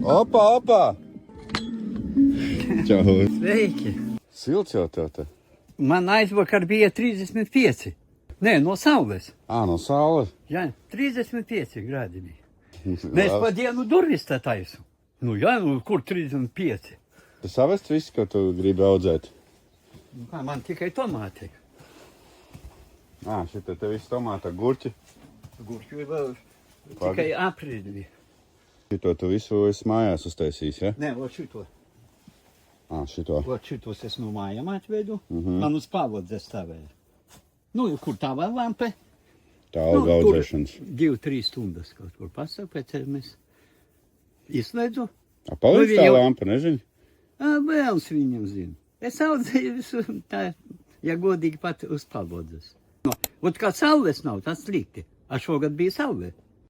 Opa, opa! Čau. Sveiki! Silts jau tev te. Man aizvakar bija 35. Nē, no saules. No saules. Jā, 35 grādi bija. Mēs pa dienu durvis tā taisu. Nu jā, kur 35? Tas savests viss, ko tu gribi audzēt? Man tikai tomāti. Šitā te viss tomāta, gurķi. Gurķi vēl tikai aprīlī. Šito tu visu esi mājās uztaisījis, ja? Nē, ot šito. Šito. Ot šitos es no mājām atvedu. Man uz pavodzes stāvēja. Nu, kur tā vēl lampe? Tā auga audzēšanas. 2-3 stundas kaut kur pasaka, pēc mēs izslēdzu. Palīdz tā lampa, nezini? Vēls viņam zina. Es audzēju visu tā, ja godīgi pat uz pavodzes. Ot kā saules nav, tas slikti. Šogad bija saule.